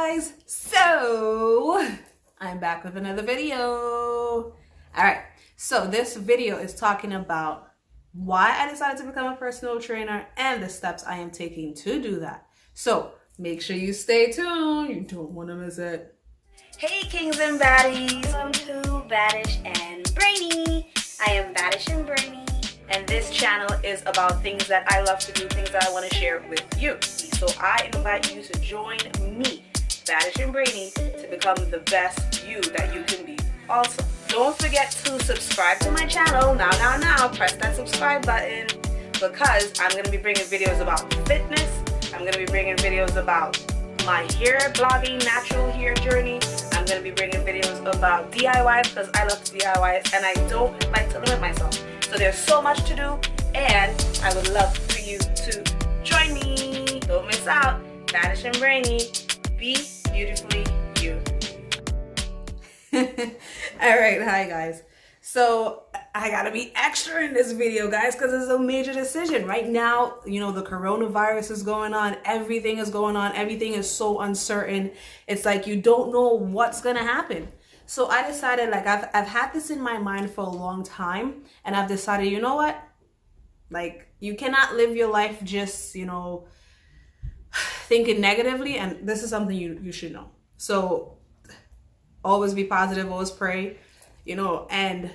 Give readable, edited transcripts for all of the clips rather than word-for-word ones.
guys, so I'm back with another video. All right, so this video is talking about why I decided to become a personal trainer and the steps I am taking to do that. So make sure you stay tuned, you don't want to miss it. Hey kings and baddies, welcome to Baddish and Brainy. I am Baddish and Brainy, and this channel is about things that I love to do, things that I want to share with you. So I invite you to join me, Baddish and Brainy, to become the best you that you can be. Also, don't forget to subscribe to my channel now. Press that subscribe button because I'm going to be bringing videos about fitness. I'm going to be bringing videos about my hair blogging, natural hair journey. I'm going to be bringing videos about DIYs because I love DIYs and I don't like to limit myself. So there's so much to do and I would love for you to join me. Don't miss out. Baddish and Brainy. Be beautifully you. Alright, hi guys. So I gotta be extra in this video, guys, because it's a major decision. Right now, you know, the coronavirus is going on. Everything is going on. Everything is so uncertain. It's like you don't know what's gonna happen. So I decided, like, I've had this in my mind for a long time, and I've decided, you know what? Like, you cannot live your life just, you know, thinking negatively, and this is something you should know. So always be positive, always pray, you know, and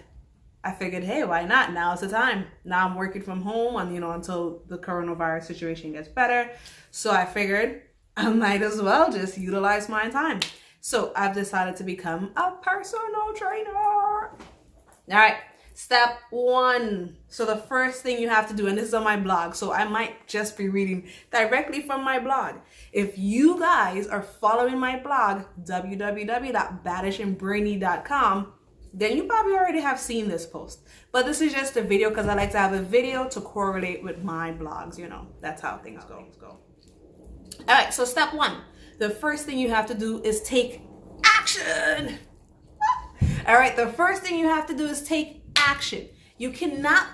I figured, hey, why not? Now is the time. Now I'm working from home and, you know, until the coronavirus situation gets better. So I figured I might as well just utilize my time. So I've decided to become a personal trainer. All right, step one. So the first thing you have to do, and this is on my blog, so I might just be reading directly from my blog. If you guys are following my blog, www.baddishandbrainy.com, then you probably already have seen this post. But this is just a video because I like to have a video to correlate with my blogs, you know. That's how things go. All right, so step one. The first thing you have to do is take action. All right, the first thing you have to do is take action. You cannot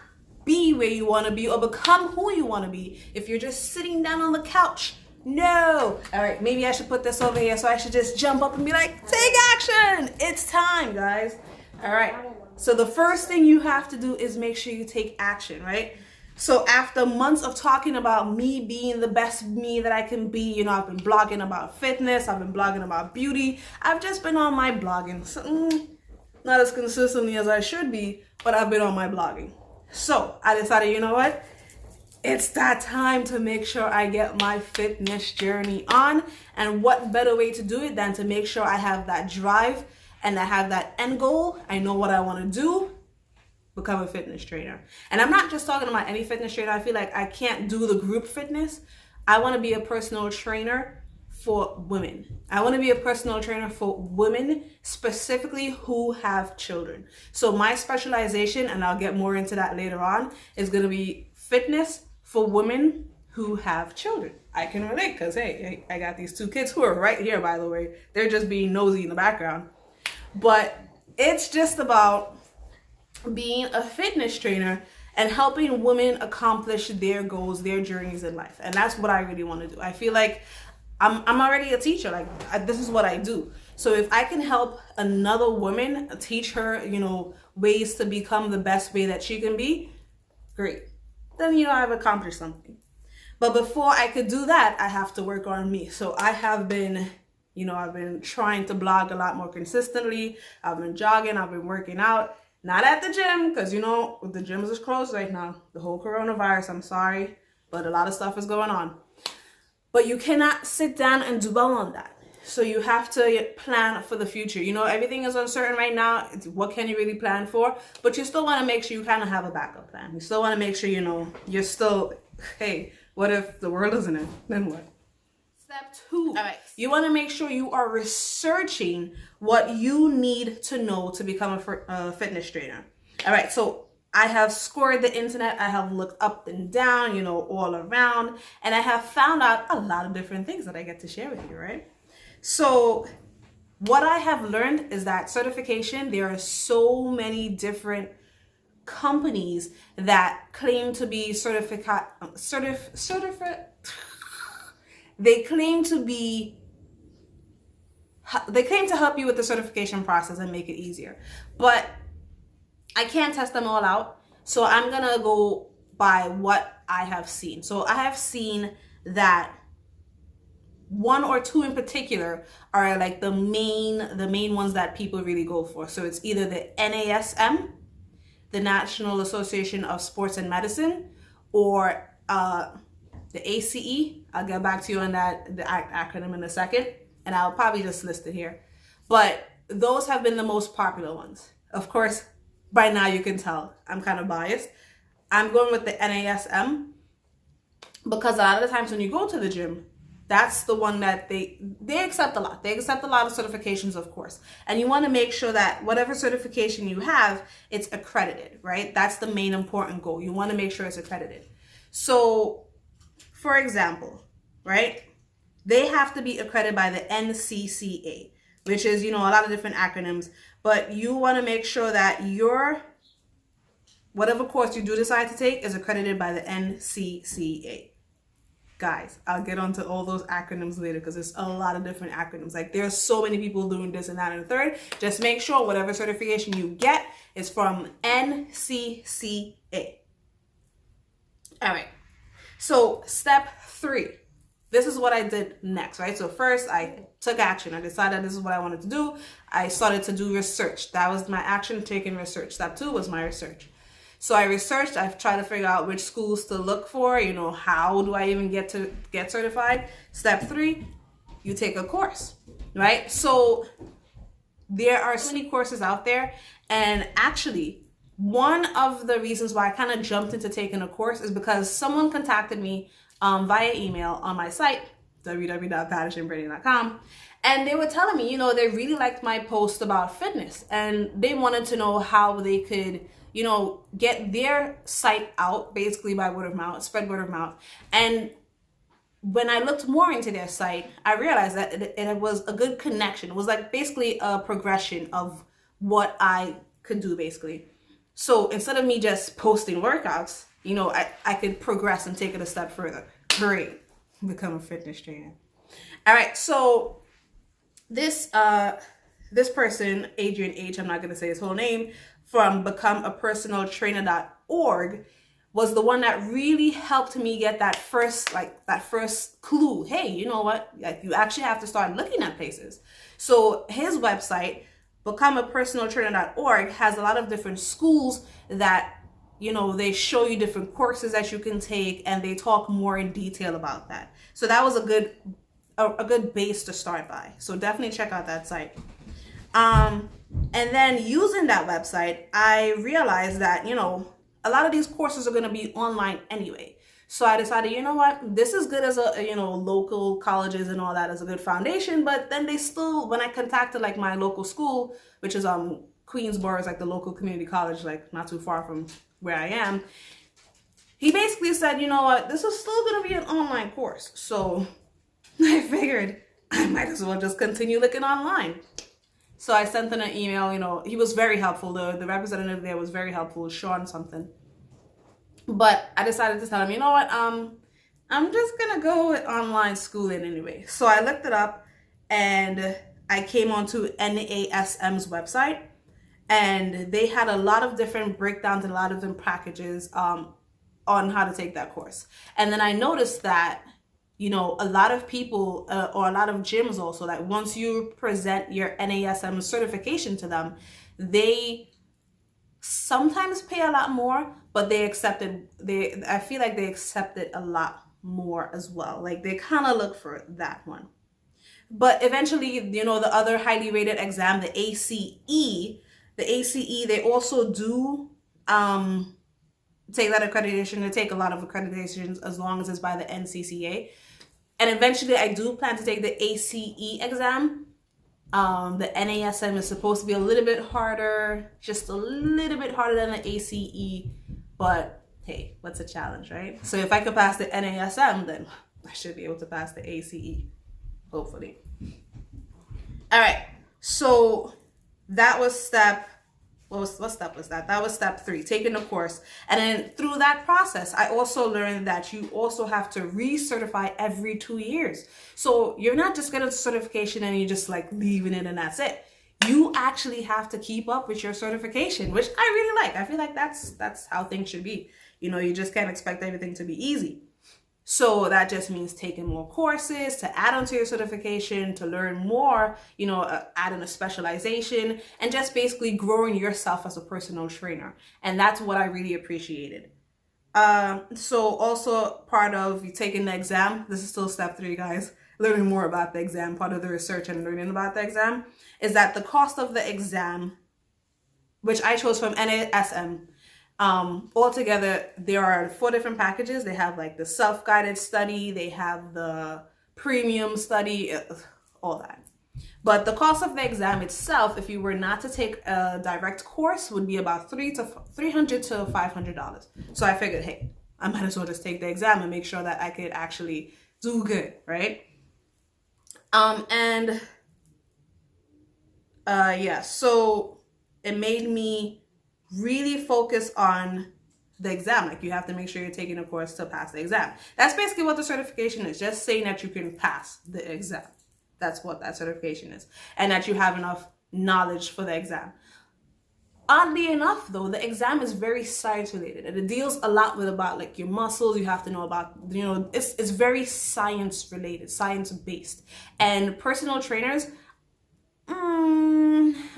be where you want to be or become who you want to be if you're just sitting down on the couch. No. All right, maybe I should put this over here so I should just jump up and be like, take action. It's time, guys. All right, so the first thing you have to do is make sure you take action, right? So after months of talking about me being the best me that I can be, you know, I've been blogging about fitness, I've been blogging about beauty, I've just been on my blogging. So, not as consistently as I should be, but I've been on my blogging. So I decided, you know what? It's that time to make sure I get my fitness journey on. And what better way to do it than to make sure I have that drive and I have that end goal. I know what I want to do. Become a fitness trainer. And I'm not just talking about any fitness trainer. I feel like I can't do the group fitness. I want to be a personal trainer for women. I want to be a personal trainer for women specifically who have children. So my specialization, and I'll get more into that later on, is going to be fitness for women who have children. I can relate because, hey, I got these two kids who are right here, by the way. They're just being nosy in the background. But it's just about being a fitness trainer and helping women accomplish their goals, their journeys in life. And that's what I really want to do. I feel like I'm already a teacher. Like, this is what I do. So if I can help another woman, teach her, you know, ways to become the best way that she can be, great. Then, you know, I've accomplished something. But before I could do that, I have to work on me. So I have been, you know, I've been trying to blog a lot more consistently. I've been jogging. I've been working out. Not at the gym, because, you know, the gyms is closed right now. The whole coronavirus, I'm sorry, but a lot of stuff is going on. But you cannot sit down and dwell on that. So you have to plan for the future. You know, everything is uncertain right now. What can you really plan for? But you still want to make sure you kind of have a backup plan. You still want to make sure, you know, you're still, hey, what if the world isn't in? Then what? Step two. All right. You want to make sure you are researching what you need to know to become a fitness trainer. All right. So I have scoured the internet. I have looked up and down, you know, all around, and I have found out a lot of different things that I get to share with you, right? So what I have learned is that certification, there are so many different companies that claim to be they claim to be they claim to help you with the certification process and make it easier, but I can't test them all out. So I'm gonna go by what I have seen. So I have seen that one or two in particular are like the main ones that people really go for. So it's either the NASM, the National Association of Sports and Medicine, or the ACE. I'll get back to you on that, the acronym, in a second, and I'll probably just list it here. But those have been the most popular ones. Of course, by now you can tell I'm kind of biased. I'm going with the NASM because a lot of the times when you go to the gym, that's the one that they accept a lot. They accept a lot of certifications, of course. And you want to make sure that whatever certification you have, it's accredited, right? That's the main important goal. You want to make sure it's accredited. So, for example, right, they have to be accredited by the NCCA, which is, a lot of different acronyms. But you want to make sure that whatever course you do decide to take is accredited by the NCCA. Guys, I'll get onto all those acronyms later because there's a lot of different acronyms. Like, there's so many people doing this and that and the third. Just make sure whatever certification you get is from NCCA. All right. So step 3. This is what I did next, right? So first I took action. I decided this is what I wanted to do. I started to do research. That was my action, taking research. Step 2 was my research. So I researched, I've tried to figure out which schools to look for, how do I even get certified? Step 3, you take a course, right? So there are so many courses out there. And actually, one of the reasons why I kind of jumped into taking a course is because someone contacted me via email on my site, www.baddishandbraining.com. And they were telling me, they really liked my post about fitness. And they wanted to know how they could get their site out basically by word of mouth, spread word of mouth. And when I looked more into their site, I realized that it was a good connection. It was like basically a progression of what I could do basically. So instead of me just posting workouts, I could progress and take it a step further. Great. Become a fitness trainer. All right. So this person, Adrian H., I'm not going to say his whole name, from becomeapersonaltrainer.org, was the one that really helped me get that first clue. Hey, you know what? Like, you actually have to start looking at places. So his website, becomeapersonaltrainer.org, has a lot of different schools that, they show you different courses that you can take, and they talk more in detail about that. So that was a good base to start by. So definitely check out that site. And then using that website, I realized that, a lot of these courses are going to be online anyway. So I decided, this is good as a, local colleges and all that as a good foundation. But then they still, when I contacted like my local school, which is Queensboro, is like the local community college, like not too far from where I am, he basically said, this is still going to be an online course. So I figured I might as well just continue looking online. So I sent him an email, he was very helpful. The representative there was very helpful, Sean something. But I decided to tell him, I'm just going to go with online schooling anyway. So I looked it up and I came onto NASM's website, and they had a lot of different breakdowns and a lot of different packages on how to take that course. And then I noticed that a lot of people or a lot of gyms also, like once you present your NASM certification to them, they sometimes pay a lot more, but I feel like they accept it a lot more as well. Like they kind of look for that one. But eventually, the other highly rated exam, the ACE, they also do take that accreditation. They take a lot of accreditations as long as it's by the NCCA. And eventually I do plan to take the ACE exam. The NASM is supposed to be a little bit harder, just a little bit harder than the ACE, but hey, what's a challenge, right? So if I could pass the NASM, then I should be able to pass the ACE, hopefully. All right, so that was step what step was that? That was step 3, taking the course. And then through that process, I also learned that you also have to recertify every 2 years. So you're not just getting a certification and you're just like leaving it and that's it. You actually have to keep up with your certification, which I really like. I feel like that's how things should be. You know, you just can't expect everything to be easy. So that just means taking more courses to add onto your certification, to learn more, you know, adding a specialization, and just basically growing yourself as a personal trainer. And that's what I really appreciated. So also part of you taking the exam, this is still step 3, guys, learning more about the exam, part of the research and learning about the exam, is that the cost of the exam, which I chose from NASM, altogether, there are 4 different packages. They have like the self-guided study, they have the premium study, all that. But the cost of the exam itself, if you were not to take a direct course, would be about $300 to $500. So I figured, hey, I might as well just take the exam and make sure that I could actually do good, right? Yeah, so it made me really focus on the exam. Like, you have to make sure you're taking a course to pass the exam. That's basically what the certification is, just saying that you can pass the exam. That's what that certification is, and that you have enough knowledge for the exam. Oddly enough, though, the exam is very science related, and it deals a lot with about like your muscles. You have to know about, you know, it's very science related, science based. And personal trainers,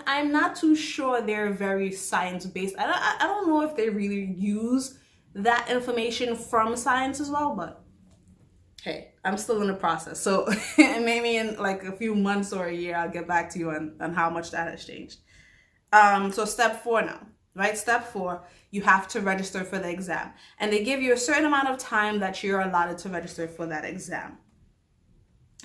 I'm not too sure they're very science based. I don't know if they really use that information from science as well, but hey, I'm still in the process. So maybe in like a few months or a year, I'll get back to you on how much that has changed. So step 4 now, right? Step 4, you have to register for the exam. And they give you a certain amount of time that you're allotted to register for that exam.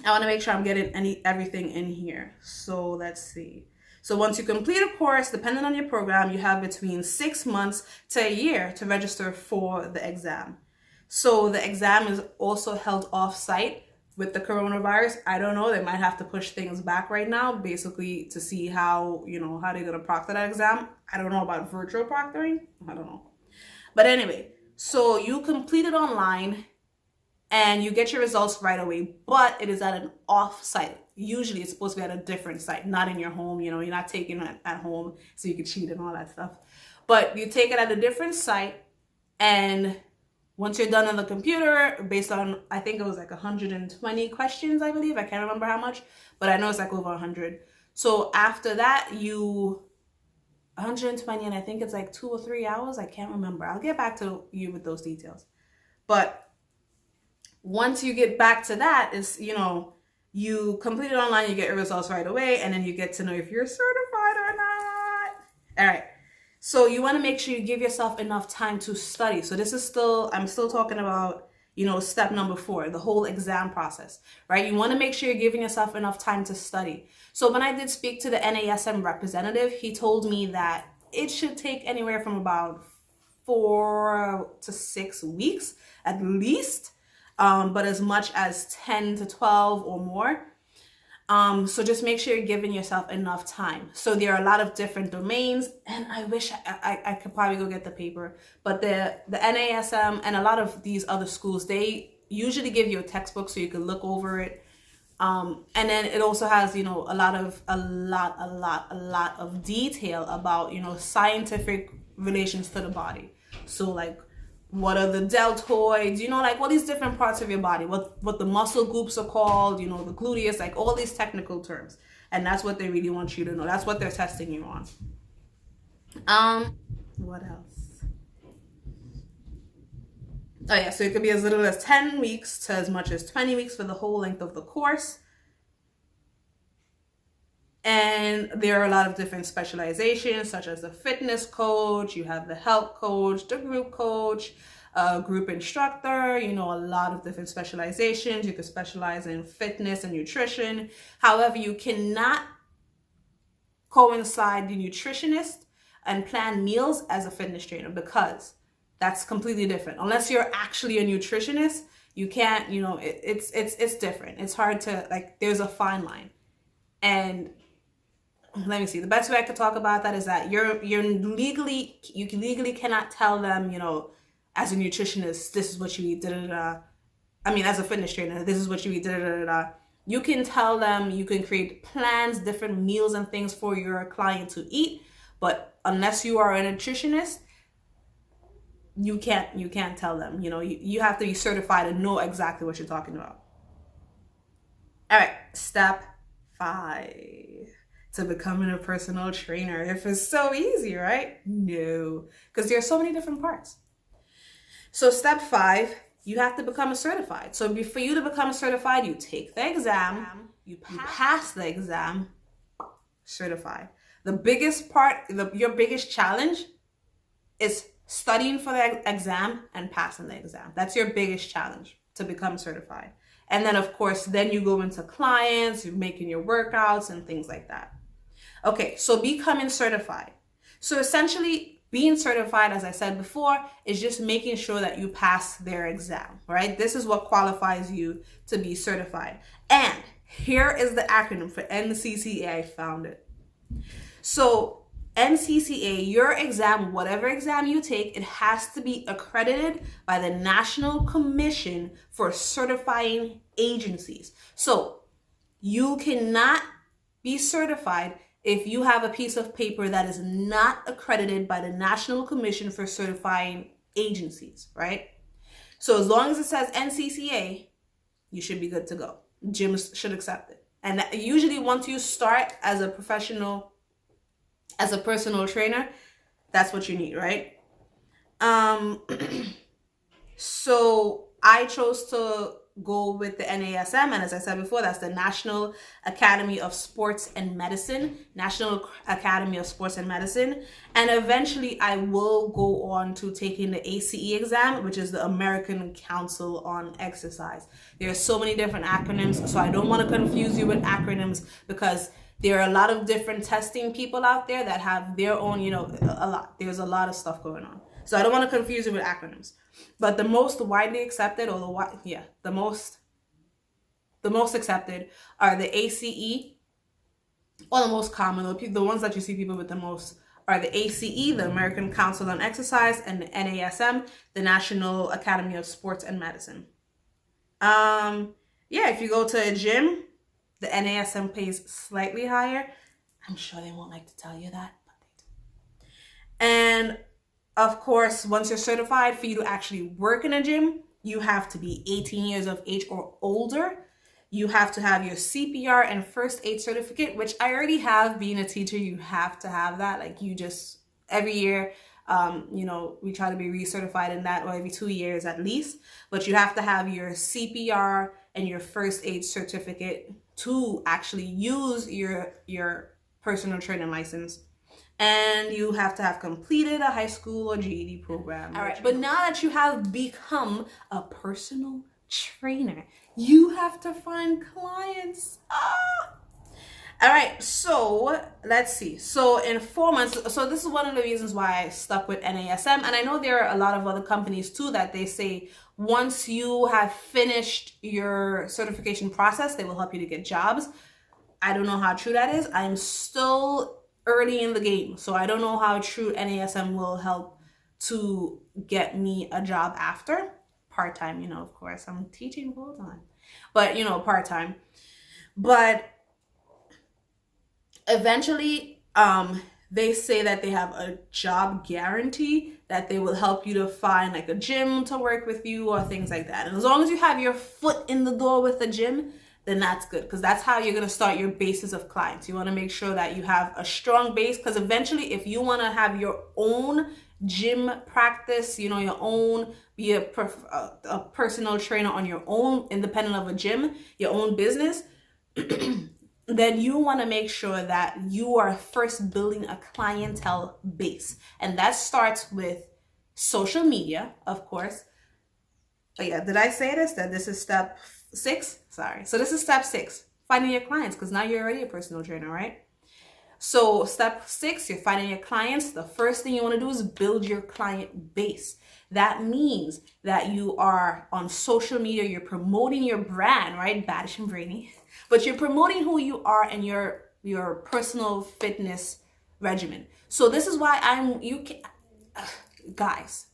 I want to make sure I'm getting everything in here. So let's see. So once you complete a course, depending on your program, you have between 6 months to a year to register for the exam. So the exam is also held off-site with the coronavirus. I don't know, they might have to push things back right now, basically to see how, you know, how they're going to proctor that exam. I don't know about virtual proctoring. I don't know. But anyway, so you complete it online and you get your results right away, but it is at an off-site. Usually it's supposed to be at a different site, not in your home. You know, you're not taking it at home so you can cheat and all that stuff. But you take it at a different site, and once you're done on the computer, based on, I think it was like 120 questions, I believe. I can't remember how much, but I know it's like over 100. So after that, 120, and I think it's like 2 or 3 hours. I can't remember. I'll get back to you with those details. But once you get back to that, is, you know, you complete it online, you get your results right away, and then you get to know if you're certified or not. All right. So you want to make sure you give yourself enough time to study. So this is still, I'm still talking about, you know, step number 4, the whole exam process, right? You want to make sure you're giving yourself enough time to study. So when I did speak to the NASM representative, he told me that it should take anywhere from about 4 to 6 weeks at least, but as much as 10 to 12 or more. So just make sure you're giving yourself enough time. So there are a lot of different domains, and I wish I could probably go get the paper, but the NASM and a lot of these other schools, they usually give you a textbook so you can look over it. And then it also has, you know, a lot of detail about, you know, scientific relations to the body. So like, what are the deltoids, you know, like all these different parts of your body, what the muscle groups are called, you know, the gluteus, like all these technical terms. And that's what they really want you to know. That's what they're testing you on. What else? Oh yeah, so it could be as little as 10 weeks to as much as 20 weeks for the whole length of the course. And there are a lot of different specializations, such as the fitness coach, you have the health coach, the group coach, group instructor, you know, a lot of different specializations. You could specialize in fitness and nutrition. However, you cannot coincide the nutritionist and plan meals as a fitness trainer, because that's completely different. Unless you're actually a nutritionist, you can't, you know, it's different. It's hard to, like, there's a fine line. And let me see. The best way I could talk about that is that you legally cannot tell them, as a nutritionist, this is what you eat, da da da. I mean, as a fitness trainer, this is what you eat, da da da da. You can tell them, you can create plans, different meals and things for your client to eat, but unless you are a nutritionist, you can't tell them. You have to be certified and know exactly what you're talking about. All right, step 5 to becoming a personal trainer. If it's so easy, right? No, because there are so many different parts. So step 5, you have to become certified. So for you to become certified, you take the exam, you pass the exam, certified. The biggest part, your biggest challenge is studying for the exam and passing the exam. That's your biggest challenge to become certified. And then, of course, then you go into clients, you're making your workouts and things like that. Okay, so becoming certified. So essentially, being certified, as I said before, is just making sure that you pass their exam, right? This is what qualifies you to be certified. And here is the acronym for NCCA. I found it. So NCCA, your exam, whatever exam you take, it has to be accredited by the National Commission for Certifying Agencies. So you cannot be certified if you have a piece of paper that is not accredited by the National Commission for Certifying Agencies, right? So as long as it says NCCA, you should be good to go. Gyms should accept it. And usually once you start as a professional, as a personal trainer, that's what you need, right? So I chose to go with the NASM, and as I said before, that's the National Academy of Sports and Medicine, National Academy of Sports and Medicine. And eventually I will go on to taking the ACE exam, which is the American Council on Exercise. There are so many different acronyms, so I don't want to confuse you with acronyms, because there are a lot of different testing people out there that have their own, there's a lot of stuff going on. So I don't want to confuse you with acronyms. But the most widely accepted, the most accepted are the ACE, or the most common, the ones that you see people with the most are the ACE, the American Council on Exercise, and the NASM, the National Academy of Sports and Medicine. If you go to a gym, the NASM pays slightly higher. I'm sure they won't like to tell you that, but they do. And of course, once you're certified, for you to actually work in a gym, you have to be 18 years of age or older. You have to have your CPR and first aid certificate, which I already have. Being a teacher, you have to have that. Like, you just, every year, we try to be recertified in that, or every 2 years at least. But you have to have your CPR and your first aid certificate to actually use your personal training license. And you have to have completed a high school or GED program. All right, but now that you have become a personal trainer, you have to find clients. All right, so let's see. So in 4 months, so this is one of the reasons why I stuck with NASM. And I know there are a lot of other companies too that they say once you have finished your certification process, they will help you to get jobs. I don't know how true that is. I'm still early in the game, so I don't know how true NASM will help to get me a job after. Part-time, of course. I'm teaching full-time, but, part-time. But eventually, they say that they have a job guarantee, that they will help you to find like a gym to work with you or things like that. And as long as you have your foot in the door with the gym, then that's good, because that's how you're going to start your basis of clients. You want to make sure that you have a strong base, because eventually if you want to have your own gym practice, your own, be a personal trainer on your own, independent of a gym, your own business, then you want to make sure that you are first building a clientele base. And that starts with social media, of course. But yeah, did I say this? That this is step 6? Sorry. So this is step 6, finding your clients, because now you're already a personal trainer, right? So step 6, you're finding your clients. The first thing you want to do is build your client base. That means that you are on social media, you're promoting your brand, right? Baddish and Brainy. But you're promoting who you are, and you're your personal fitness regimen. So this is why guys,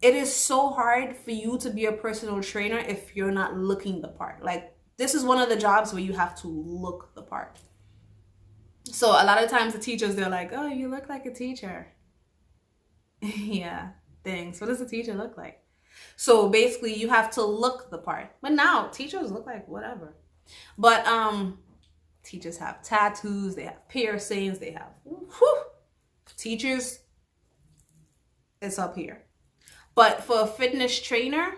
it is so hard for you to be a personal trainer if you're not looking the part. Like, this is one of the jobs where you have to look the part. So a lot of times the teachers, they're like, oh, you look like a teacher. Yeah, thanks. What does a teacher look like? So basically you have to look the part. But now teachers look like whatever. But teachers have tattoos, they have piercings, they have teachers, it's up here. But for a fitness trainer,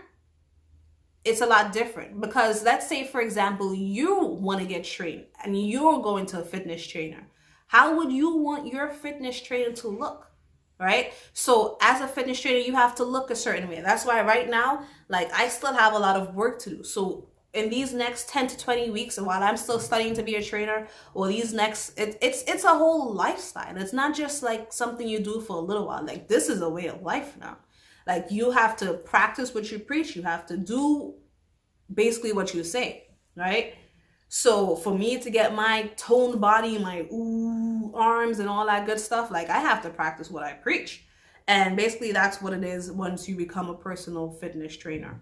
it's a lot different, because let's say, for example, you want to get trained and you're going to a fitness trainer. How would you want your fitness trainer to look, right? So as a fitness trainer, you have to look a certain way. That's why right now, like, I still have a lot of work to do. So in these next 10 to 20 weeks, while I'm still studying to be a trainer, or these next, it's a whole lifestyle. It's not just like something you do for a little while. Like, this is a way of life now. Like, you have to practice what you preach. You have to do basically what you say, right? So for me to get my toned body, my arms and all that good stuff, like, I have to practice what I preach. And basically that's what it is once you become a personal fitness trainer.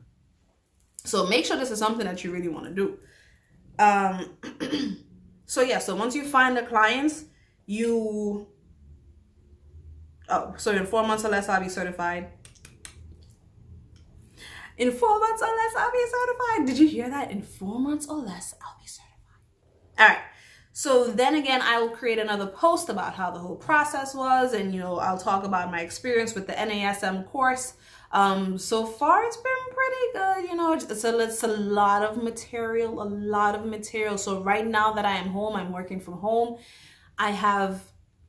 So make sure this is something that you really want to do. So yeah, so once you find the clients, so in 4 months or less, I'll be certified. In 4 months or less, I'll be certified. Did you hear that? In 4 months or less, I'll be certified. All right. So then again, I will create another post about how the whole process was. And, you know, I'll talk about my experience with the NASM course. So far, it's been pretty good. You know, it's a lot of material. So right now that I am home, I'm working from home. I have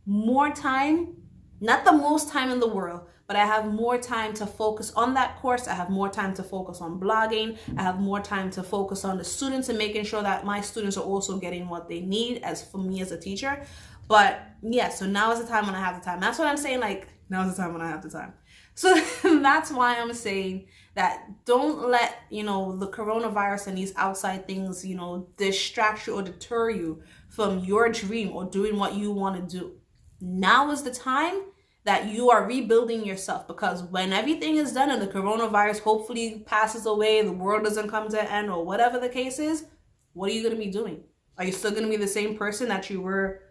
more time, not the most time in the world, but I have more time to focus on that course. I have more time to focus on blogging. I have more time to focus on the students and making sure that my students are also getting what they need as for me as a teacher. But yeah, so now is the time when I have the time. That's what I'm saying, like, now is the time when I have the time. So that's why I'm saying that don't let, you know, the coronavirus and these outside things, you know, distract you or deter you from your dream or doing what you want to do. Now is the time that you are rebuilding yourself, because when everything is done and the coronavirus hopefully passes away, the world doesn't come to an end, or whatever the case is, what are you going to be doing? Are you still going to be the same person that you were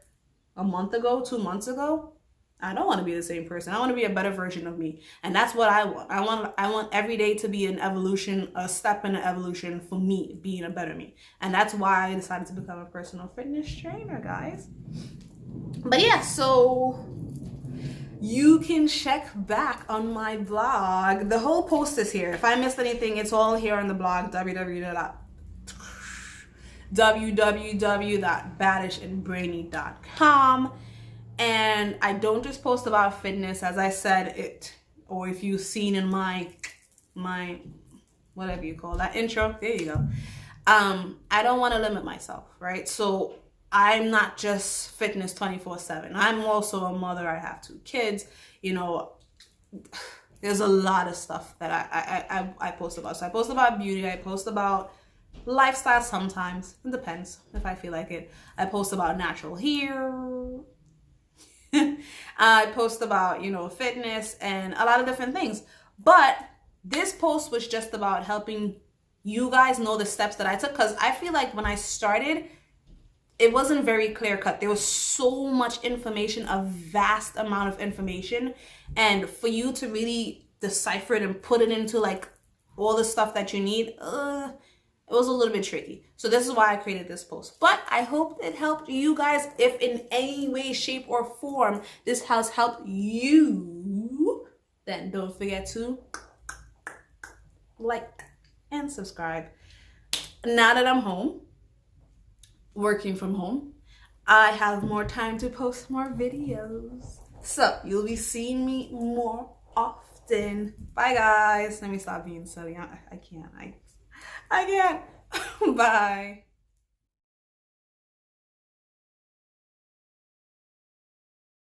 a month ago, 2 months ago? I don't want to be the same person. I want to be a better version of me. And that's what I want. I want every day to be an evolution, a step in an evolution for me, being a better me. And that's why I decided to become a personal fitness trainer, guys. But yeah, so you can check back on my blog. The whole post is here. If I missed anything, it's all here on the blog, www.baddishandbrainy.com. And I don't just post about fitness, as I said it, or if you've seen in my whatever you call that intro, there you go. I don't want to limit myself, right? So I'm not just fitness 24/7. I'm also a mother. I have 2 kids. You know, there's a lot of stuff that I post about. So I post about beauty. I post about lifestyle sometimes. It depends if I feel like it. I post about natural hair. I post about, you know, fitness and a lot of different things. But this post was just about helping you guys know the steps that I took, because I feel like when I started, it wasn't very clear cut. There was so much information, a vast amount of information, and for you to really decipher it and put it into like all the stuff that you need, it was a little bit tricky. So this is why I created this post. But I hope it helped you guys. If in any way, shape, or form this has helped you, then don't forget to like and subscribe. Now that I'm home, working from home, I have more time to post more videos. So you'll be seeing me more often. Bye guys. Let me stop being silly. I can't. Bye.